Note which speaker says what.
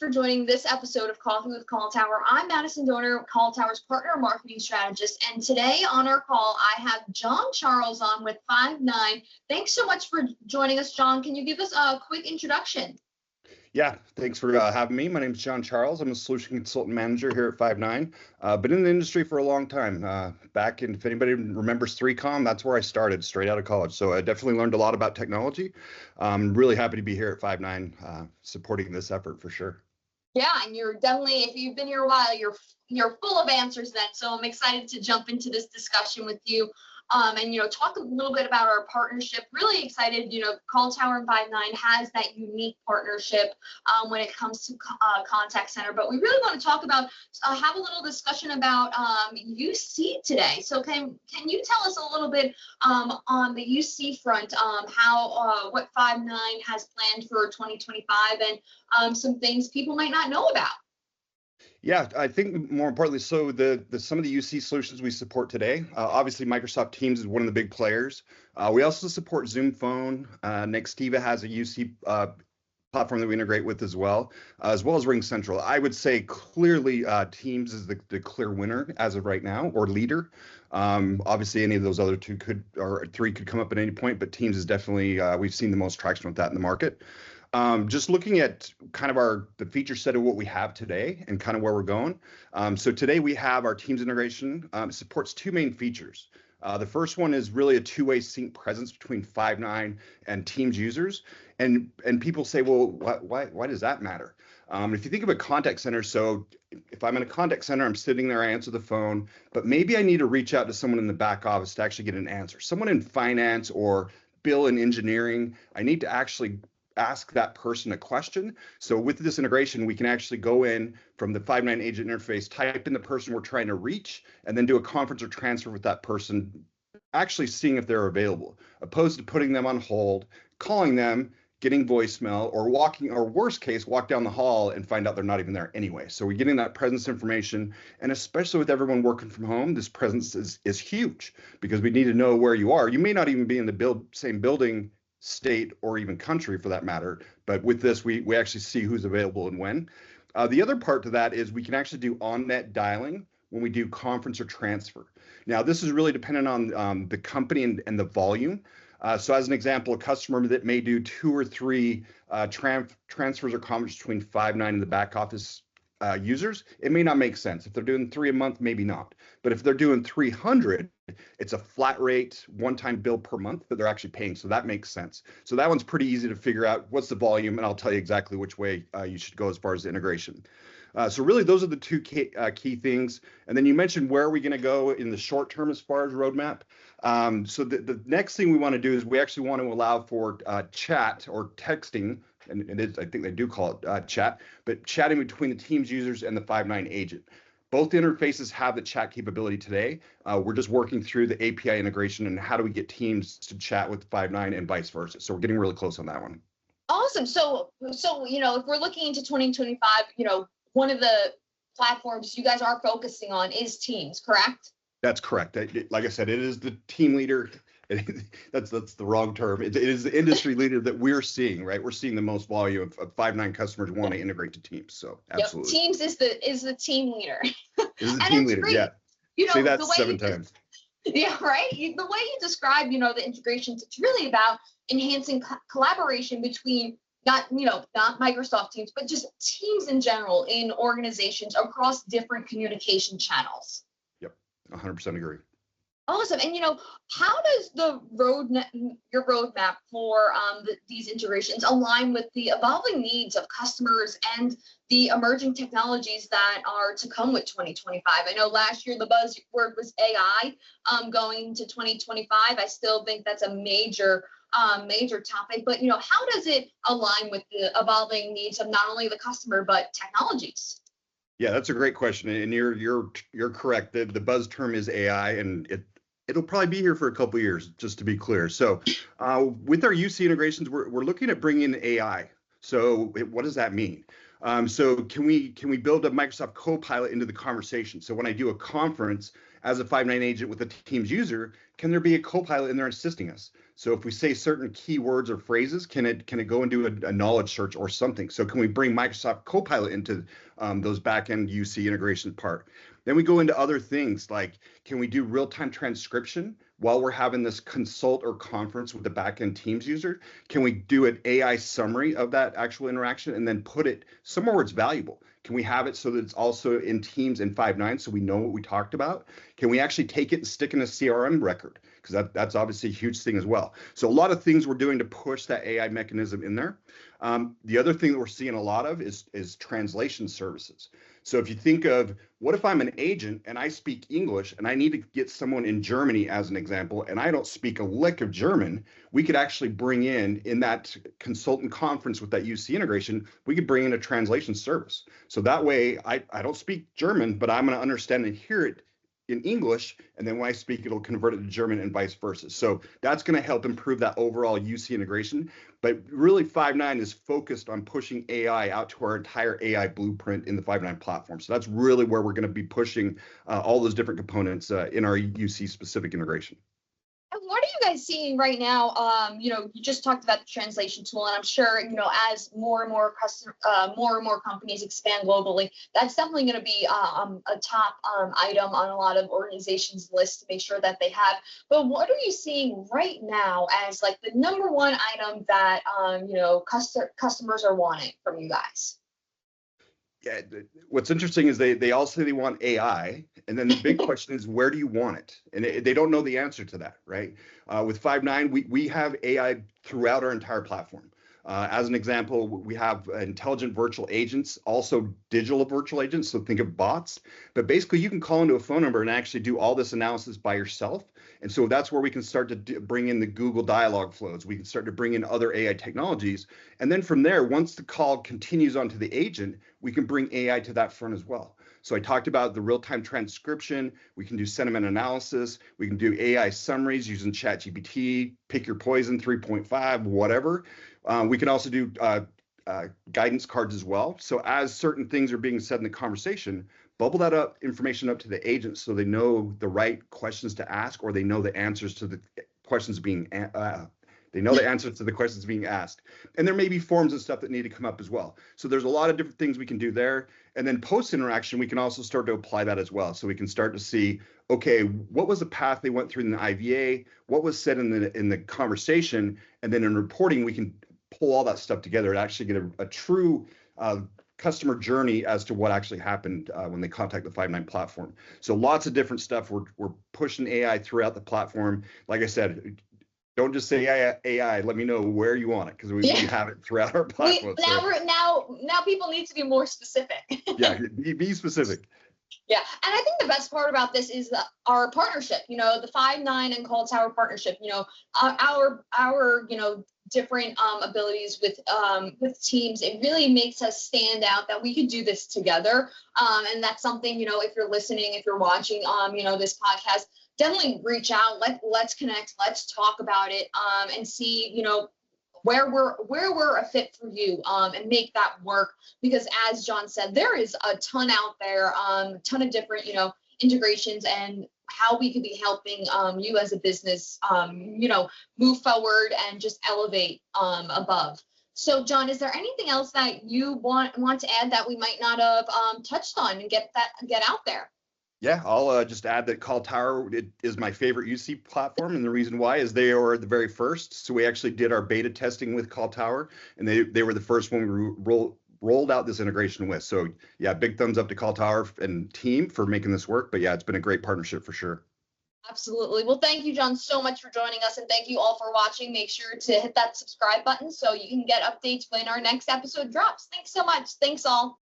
Speaker 1: for joining this episode of Coffee with CallTower. I'm Madison Donor, CallTower's partner marketing strategist, and today on our call, I have John Charles on with Five9. Thanks so much for joining us, John. Can you give us a quick introduction?
Speaker 2: Yeah, thanks for having me. My name is John Charles. I'm a solution consultant manager here at Five9. Been in the industry for a long time. Back in, if anybody remembers 3Com, that's where I started straight out of college. So I definitely learned a lot about technology. I'm really happy to be here at Five9 supporting this effort for sure.
Speaker 1: Yeah, and you're definitely, if you've been here a while, you're full of answers then. So I'm excited to jump into this discussion with you. And talk a little bit about our partnership. Really excited. CallTower and Five9 has that unique partnership when it comes to contact center. But we really want to talk about, have a little discussion about UC today. So can you tell us a little bit on the UC front, what Five9 has planned for 2025 and some things people might not know about?
Speaker 2: Yeah, I think more importantly, so some of the UC solutions we support today, obviously Microsoft Teams is one of the big players. We also support Zoom Phone. Nextiva has a UC platform that we integrate with as well as RingCentral. I would say clearly Teams is the clear winner as of right now, or leader. Obviously, any of those other two or three could come up at any point, but Teams is definitely, we've seen the most traction with that in the market. Just looking at kind of the feature set of what we have today and kind of where we're going. So today we have our Teams integration supports two main features. The first one is really a two-way sync presence between Five9 and Teams users. And people say, well, why does that matter? If you think of a contact center, so if I'm in a contact center, I'm sitting there, I answer the phone, but maybe I need to reach out to someone in the back office to actually get an answer. Someone in finance or bill and engineering, I need to actually ask that person a question. So with this integration, we can actually go in from the Five9 agent interface, type in the person we're trying to reach, and then do a conference or transfer with that person, actually seeing if they're available, opposed to putting them on hold, calling them, getting voicemail, or worst case, walk down the hall and find out they're not even there anyway. So we're getting that presence information, and especially with everyone working from home, this presence is huge because we need to know where you are. You may not even be in the same building, state, or even country for that matter. But with this, we actually see who's available and when. The other part to that is we can actually do on-net dialing when we do conference or transfer. Now, this is really dependent on the company and the volume. So as an example, a customer that may do 2 or 3 transfers or conferences between Five9 and the back office users, it may not make sense. If they're doing 3 a month, maybe not. But if they're doing 300, it's a flat rate, one-time bill per month that they're actually paying. So that makes sense. So that one's pretty easy to figure out what's the volume, and I'll tell you exactly which way you should go as far as the integration. So really, those are the two key things. And then you mentioned where are we going to go in the short term as far as roadmap. So the next thing we want to do is we actually want to allow for chat or texting. And it is, I think they do call it chat, but chatting between the Teams users and the Five9 agent. Both interfaces have the chat capability today. We're just working through the API integration and how do we get Teams to chat with Five9 and vice versa. So we're getting really close on that one.
Speaker 1: Awesome. So if we're looking into 2025, one of the platforms you guys are focusing on is Teams, correct?
Speaker 2: That's correct. Like I said, it is the team leader. That's the wrong term. It is the industry leader that we're seeing, right? We're seeing the most volume of Five9 customers want to integrate to Teams. So absolutely.
Speaker 1: Yep. Teams is the team leader.
Speaker 2: It is the team leader, great. Yeah. Say that 7 times.
Speaker 1: Yeah, right. The way you describe, the integrations, it's really about enhancing collaboration between not Microsoft Teams, but just teams in general in organizations across different communication channels.
Speaker 2: Yep, 100% agree.
Speaker 1: Awesome. And how does your roadmap for these integrations align with the evolving needs of customers and the emerging technologies that are to come with 2025? I know last year the buzzword was AI. Going into 2025, I still think that's a major topic. But how does it align with the evolving needs of not only the customer but technologies?
Speaker 2: Yeah, that's a great question, and you're correct. The buzz term is AI, and it'll probably be here for a couple of years, just to be clear. So with our UC integrations, we're looking at bringing in AI. So what does that mean? So can we build a Microsoft Copilot into the conversation? So when I do a conference as a Five9 agent with a Teams user, can there be a Copilot in there assisting us? So if we say certain keywords or phrases, can it go and do a knowledge search or something? So can we bring Microsoft Copilot into those backend UC integration part? Then we go into other things like, can we do real-time transcription while we're having this consult or conference with the backend Teams user? Can we do an AI summary of that actual interaction and then put it somewhere where it's valuable? Can we have it so that it's also in Teams and Five9 so we know what we talked about? Can we actually take it and stick in a CRM record? Because that's obviously a huge thing as well. So a lot of things we're doing to push that AI mechanism in there. The other thing that we're seeing a lot of is translation services. So if you think of, what if I'm an agent and I speak English and I need to get someone in Germany as an example, and I don't speak a lick of German, we could actually bring in that consultant conference with that UC integration, we could bring in a translation service. So that way I don't speak German, but I'm going to understand and hear it in English, and then when I speak, it'll convert it to German and vice versa. So that's going to help improve that overall UC integration. But really, Five9 is focused on pushing AI out to our entire AI blueprint in the Five9 platform. So that's really where we're going to be pushing all those different components in our UC specific integration.
Speaker 1: And what are you guys seeing right now? You just talked about the translation tool, and I'm sure, as more and more companies expand globally, that's definitely going to be a top item on a lot of organizations' lists to make sure that they have. But what are you seeing right now as like the number one item that customers are wanting from you guys?
Speaker 2: Yeah, what's interesting is they all say they want AI, and then the big question is, where do you want it? And they don't know the answer to that, right? With Five9, we have AI throughout our entire platform. As an example, we have intelligent virtual agents, also digital virtual agents, so think of bots. But basically, you can call into a phone number and actually do all this analysis by yourself. And so that's where we can start to bring in the Google dialogue flows. We can start to bring in other AI technologies. And then from there, once the call continues onto the agent, we can bring AI to that front as well. So I talked about the real-time transcription. We can do sentiment analysis. We can do AI summaries using ChatGPT, pick your poison 3.5, whatever. We can also do guidance cards as well. So as certain things are being said in the conversation, bubble that information up to the agent so they know the right questions to ask, or they know the answers to the questions being asked. And there may be forms and stuff that need to come up as well. So there's a lot of different things we can do there. And then post interaction, we can also start to apply that as well. So we can start to see, okay, what was the path they went through in the IVA? What was said in the conversation? And then in reporting, we can pull all that stuff together and actually get a true customer journey as to what actually happened when they contact the Five9 platform. So lots of different stuff. We're pushing AI throughout the platform. Like I said, don't just say AI. Let me know where you want it, because we have it throughout our platform.
Speaker 1: Now people need to be more specific.
Speaker 2: Yeah, be specific.
Speaker 1: Yeah, and I think the best part about this is our partnership. The Five9 and CallTower partnership. Our different abilities with teams. It really makes us stand out that we could do this together. And that's something, if you're listening, if you're watching, this podcast, definitely reach out. Let's connect. Let's talk about it, and see, where we're a fit for you, and make that work. Because as John said, there is a ton out there, a ton of different, integrations, and how we could be helping you as a business, move forward and just elevate above. So, John, is there anything else that you want to add that we might not have touched on and get out there?
Speaker 2: Yeah, I'll just add that CallTower is my favorite UC platform, and the reason why is they are the very first. So we actually did our beta testing with CallTower, and they were the first one we rolled out this integration with. So yeah, big thumbs up to CallTower and team for making this work. But yeah, it's been a great partnership for sure.
Speaker 1: Absolutely. Well, thank you, John, so much for joining us, and thank you all for watching. Make sure to hit that subscribe button so you can get updates when our next episode drops. Thanks so much. Thanks all.